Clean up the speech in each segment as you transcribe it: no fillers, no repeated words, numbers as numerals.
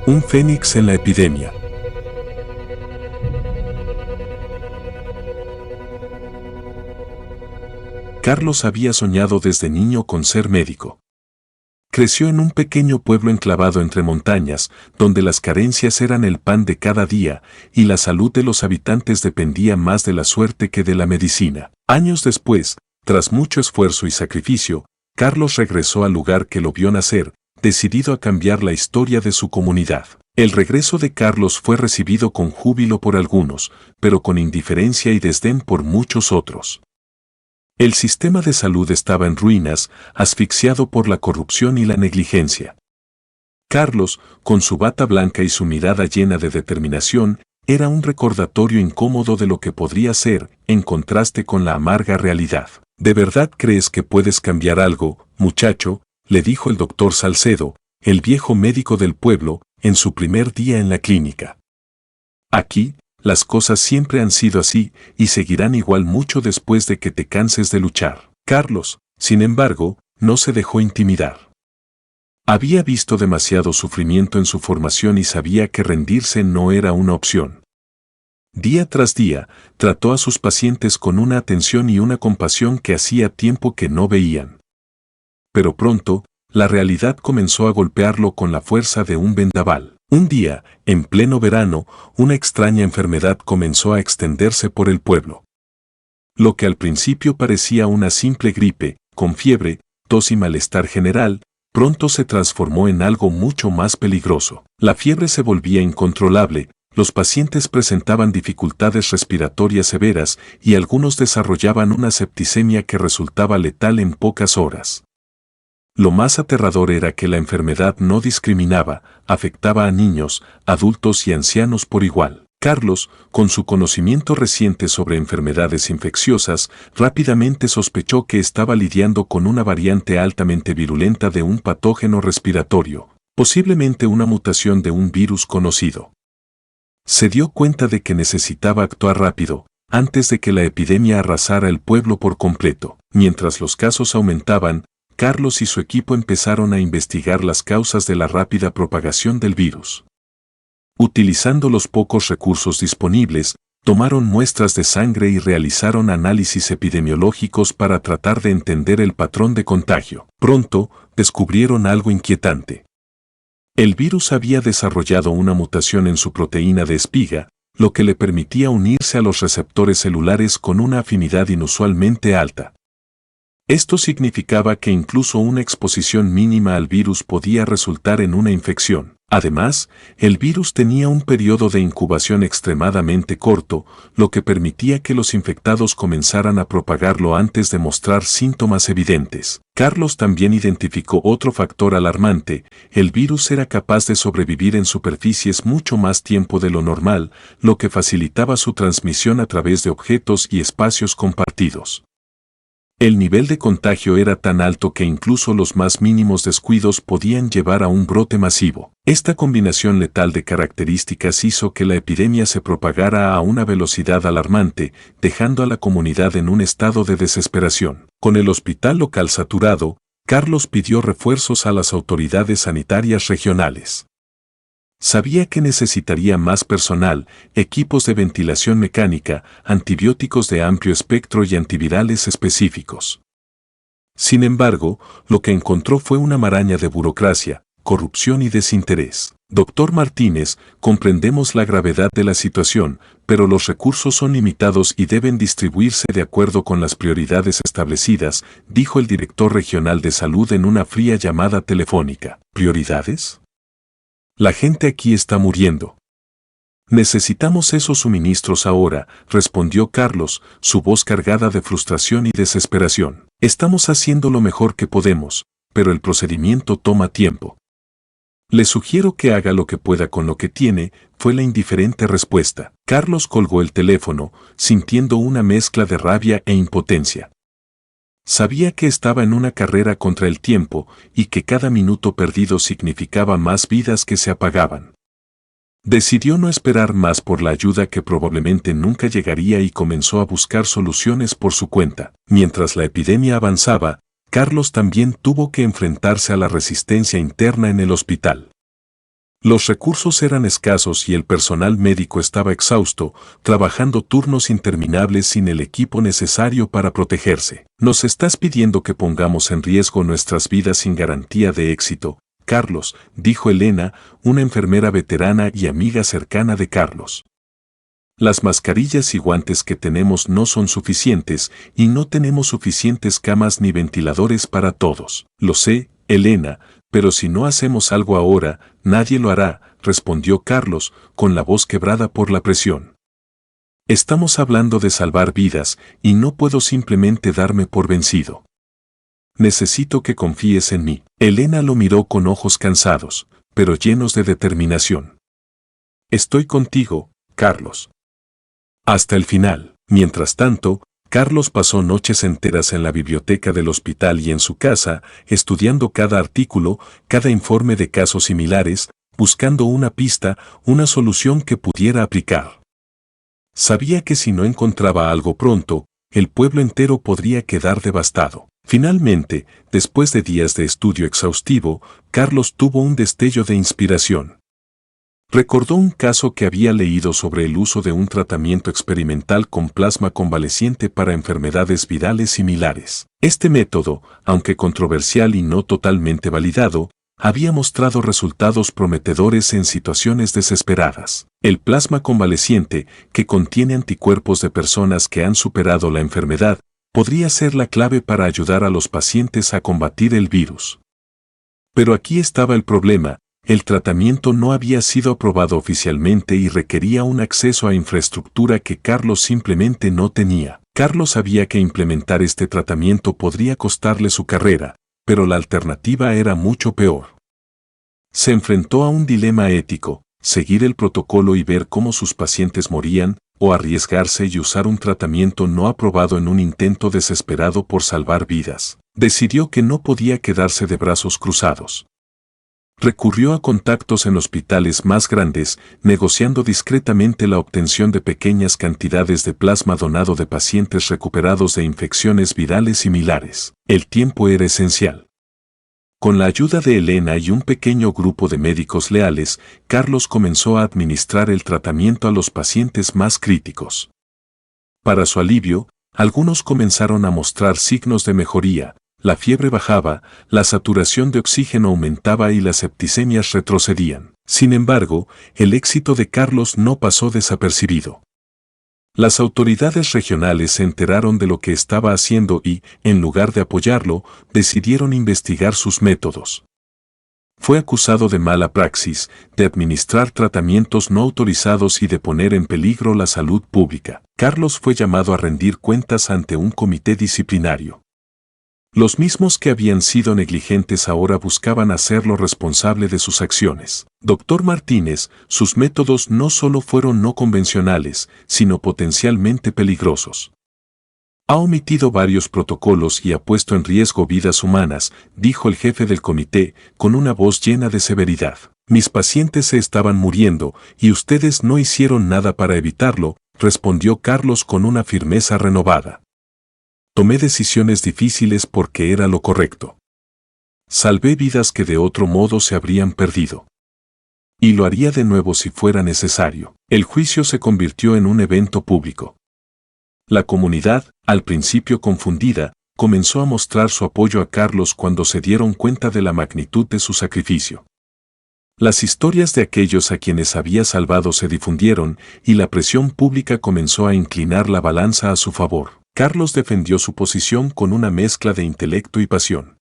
Un fénix en la epidemia. Carlos había soñado desde niño con ser médico. Creció en un pequeño pueblo enclavado entre montañas, donde las carencias eran el pan de cada día, y la salud de los habitantes dependía más de la suerte que de la medicina. Años después, tras mucho esfuerzo y sacrificio, Carlos regresó al lugar que lo vio nacer, decidido a cambiar la historia de su comunidad. El regreso de Carlos fue recibido con júbilo por algunos, pero con indiferencia y desdén por muchos otros. El sistema de salud estaba en ruinas, asfixiado por la corrupción y la negligencia. Carlos, con su bata blanca y su mirada llena de determinación, era un recordatorio incómodo de lo que podría ser, en contraste con la amarga realidad. ¿De verdad crees que puedes cambiar algo, muchacho?, le dijo el doctor Salcedo, el viejo médico del pueblo, en su primer día en la clínica. Aquí, las cosas siempre han sido así y seguirán igual mucho después de que te canses de luchar. Carlos, sin embargo, no se dejó intimidar. Había visto demasiado sufrimiento en su formación y sabía que rendirse no era una opción. Día tras día, trató a sus pacientes con una atención y una compasión que hacía tiempo que no veían. Pero pronto, la realidad comenzó a golpearlo con la fuerza de un vendaval. Un día, en pleno verano, una extraña enfermedad comenzó a extenderse por el pueblo. Lo que al principio parecía una simple gripe, con fiebre, tos y malestar general, pronto se transformó en algo mucho más peligroso. La fiebre se volvía incontrolable, los pacientes presentaban dificultades respiratorias severas y algunos desarrollaban una septicemia que resultaba letal en pocas horas. Lo más aterrador era que la enfermedad no discriminaba, afectaba a niños, adultos y ancianos por igual. Carlos, con su conocimiento reciente sobre enfermedades infecciosas, rápidamente sospechó que estaba lidiando con una variante altamente virulenta de un patógeno respiratorio, posiblemente una mutación de un virus conocido. Se dio cuenta de que necesitaba actuar rápido, antes de que la epidemia arrasara el pueblo por completo. Mientras los casos aumentaban, Carlos y su equipo empezaron a investigar las causas de la rápida propagación del virus. Utilizando los pocos recursos disponibles, tomaron muestras de sangre y realizaron análisis epidemiológicos para tratar de entender el patrón de contagio. Pronto, descubrieron algo inquietante. El virus había desarrollado una mutación en su proteína de espiga, lo que le permitía unirse a los receptores celulares con una afinidad inusualmente alta. Esto significaba que incluso una exposición mínima al virus podía resultar en una infección. Además, el virus tenía un periodo de incubación extremadamente corto, lo que permitía que los infectados comenzaran a propagarlo antes de mostrar síntomas evidentes. Carlos también identificó otro factor alarmante: el virus era capaz de sobrevivir en superficies mucho más tiempo de lo normal, lo que facilitaba su transmisión a través de objetos y espacios compartidos. El nivel de contagio era tan alto que incluso los más mínimos descuidos podían llevar a un brote masivo. Esta combinación letal de características hizo que la epidemia se propagara a una velocidad alarmante, dejando a la comunidad en un estado de desesperación. Con el hospital local saturado, Carlos pidió refuerzos a las autoridades sanitarias regionales. Sabía que necesitaría más personal, equipos de ventilación mecánica, antibióticos de amplio espectro y antivirales específicos. Sin embargo, lo que encontró fue una maraña de burocracia, corrupción y desinterés. Doctor Martínez, comprendemos la gravedad de la situación, pero los recursos son limitados y deben distribuirse de acuerdo con las prioridades establecidas, dijo el director regional de salud en una fría llamada telefónica. ¿Prioridades? La gente aquí está muriendo. Necesitamos esos suministros ahora, respondió Carlos, su voz cargada de frustración y desesperación. Estamos haciendo lo mejor que podemos, pero el procedimiento toma tiempo. Le sugiero que haga lo que pueda con lo que tiene, fue la indiferente respuesta. Carlos colgó el teléfono, sintiendo una mezcla de rabia e impotencia. Sabía que estaba en una carrera contra el tiempo y que cada minuto perdido significaba más vidas que se apagaban. Decidió no esperar más por la ayuda que probablemente nunca llegaría y comenzó a buscar soluciones por su cuenta. Mientras la epidemia avanzaba, Carlos también tuvo que enfrentarse a la resistencia interna en el hospital. Los recursos eran escasos y el personal médico estaba exhausto, trabajando turnos interminables sin el equipo necesario para protegerse. Nos estás pidiendo que pongamos en riesgo nuestras vidas sin garantía de éxito, Carlos, dijo Elena, una enfermera veterana y amiga cercana de Carlos. Las mascarillas y guantes que tenemos no son suficientes y no tenemos suficientes camas ni ventiladores para todos. Lo sé, Elena, pero si no hacemos algo ahora, nadie lo hará, respondió Carlos, con la voz quebrada por la presión. Estamos hablando de salvar vidas y no puedo simplemente darme por vencido. Necesito que confíes en mí. Elena lo miró con ojos cansados, pero llenos de determinación. Estoy contigo, Carlos. Hasta el final. Mientras tanto, Carlos pasó noches enteras en la biblioteca del hospital y en su casa, estudiando cada artículo, cada informe de casos similares, buscando una pista, una solución que pudiera aplicar. Sabía que si no encontraba algo pronto, el pueblo entero podría quedar devastado. Finalmente, después de días de estudio exhaustivo, Carlos tuvo un destello de inspiración. Recordó un caso que había leído sobre el uso de un tratamiento experimental con plasma convaleciente para enfermedades virales similares. Este método, aunque controversial y no totalmente validado, había mostrado resultados prometedores en situaciones desesperadas. El plasma convaleciente, que contiene anticuerpos de personas que han superado la enfermedad, podría ser la clave para ayudar a los pacientes a combatir el virus. Pero aquí estaba el problema. El tratamiento no había sido aprobado oficialmente y requería un acceso a infraestructura que Carlos simplemente no tenía. Carlos sabía que implementar este tratamiento podría costarle su carrera, pero la alternativa era mucho peor. Se enfrentó a un dilema ético: seguir el protocolo y ver cómo sus pacientes morían, o arriesgarse y usar un tratamiento no aprobado en un intento desesperado por salvar vidas. Decidió que no podía quedarse de brazos cruzados. Recurrió a contactos en hospitales más grandes, negociando discretamente la obtención de pequeñas cantidades de plasma donado de pacientes recuperados de infecciones virales similares. El tiempo era esencial. Con la ayuda de Elena y un pequeño grupo de médicos leales, Carlos comenzó a administrar el tratamiento a los pacientes más críticos. Para su alivio, algunos comenzaron a mostrar signos de mejoría. La fiebre bajaba, la saturación de oxígeno aumentaba y las septicemias retrocedían. Sin embargo, el éxito de Carlos no pasó desapercibido. Las autoridades regionales se enteraron de lo que estaba haciendo y, en lugar de apoyarlo, decidieron investigar sus métodos. Fue acusado de mala praxis, de administrar tratamientos no autorizados y de poner en peligro la salud pública. Carlos fue llamado a rendir cuentas ante un comité disciplinario. Los mismos que habían sido negligentes ahora buscaban hacerlo responsable de sus acciones. Doctor Martínez, sus métodos no solo fueron no convencionales, sino potencialmente peligrosos. Ha omitido varios protocolos y ha puesto en riesgo vidas humanas, dijo el jefe del comité, con una voz llena de severidad. Mis pacientes se estaban muriendo, y ustedes no hicieron nada para evitarlo, respondió Carlos con una firmeza renovada. Tomé decisiones difíciles porque era lo correcto. Salvé vidas que de otro modo se habrían perdido. Y lo haría de nuevo si fuera necesario. El juicio se convirtió en un evento público. La comunidad, al principio confundida, comenzó a mostrar su apoyo a Carlos cuando se dieron cuenta de la magnitud de su sacrificio. Las historias de aquellos a quienes había salvado se difundieron y la presión pública comenzó a inclinar la balanza a su favor. Carlos defendió su posición con una mezcla de intelecto y pasión.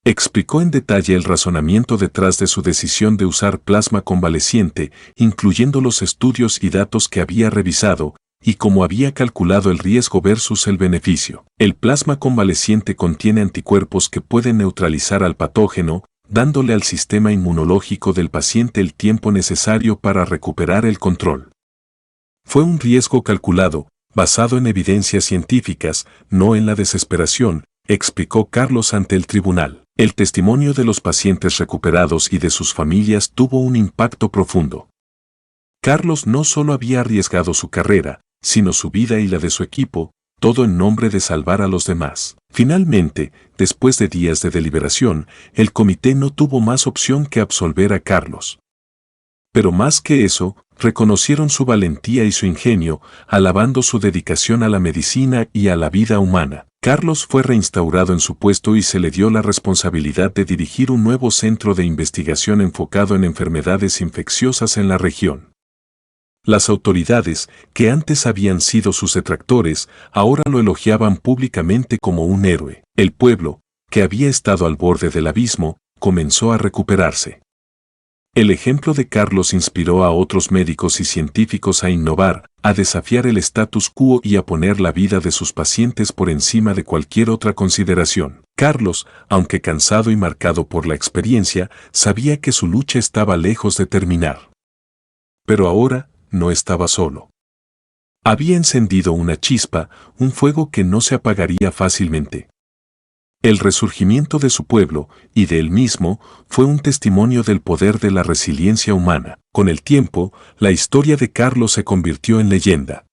Explicó en detalle el razonamiento detrás de su decisión de usar plasma convaleciente, incluyendo los estudios y datos que había revisado, y cómo había calculado el riesgo versus el beneficio. El plasma convaleciente contiene anticuerpos que pueden neutralizar al patógeno, dándole al sistema inmunológico del paciente el tiempo necesario para recuperar el control. Fue un riesgo calculado, basado en evidencias científicas, no en la desesperación, explicó Carlos ante el tribunal. El testimonio de los pacientes recuperados y de sus familias tuvo un impacto profundo. Carlos no solo había arriesgado su carrera, sino su vida y la de su equipo, todo en nombre de salvar a los demás. Finalmente, después de días de deliberación, el comité no tuvo más opción que absolver a Carlos. Pero más que eso, reconocieron su valentía y su ingenio, alabando su dedicación a la medicina y a la vida humana. Carlos fue reinstaurado en su puesto y se le dio la responsabilidad de dirigir un nuevo centro de investigación enfocado en enfermedades infecciosas en la región. Las autoridades, que antes habían sido sus detractores, ahora lo elogiaban públicamente como un héroe. El pueblo, que había estado al borde del abismo, comenzó a recuperarse. El ejemplo de Carlos inspiró a otros médicos y científicos a innovar, a desafiar el status quo y a poner la vida de sus pacientes por encima de cualquier otra consideración. Carlos, aunque cansado y marcado por la experiencia, sabía que su lucha estaba lejos de terminar. Pero ahora, no estaba solo. Había encendido una chispa, un fuego que no se apagaría fácilmente. El resurgimiento de su pueblo, y de él mismo, fue un testimonio del poder de la resiliencia humana. Con el tiempo, la historia de Carlos se convirtió en leyenda.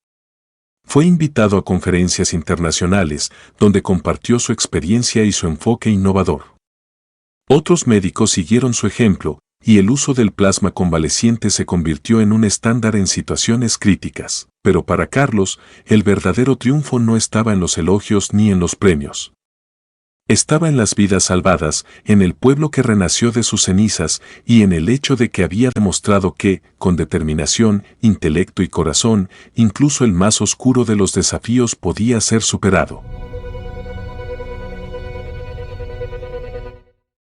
Fue invitado a conferencias internacionales, donde compartió su experiencia y su enfoque innovador. Otros médicos siguieron su ejemplo, y el uso del plasma convaleciente se convirtió en un estándar en situaciones críticas. Pero para Carlos, el verdadero triunfo no estaba en los elogios ni en los premios. Estaba en las vidas salvadas, en el pueblo que renació de sus cenizas y en el hecho de que había demostrado que, con determinación, intelecto y corazón, incluso el más oscuro de los desafíos podía ser superado.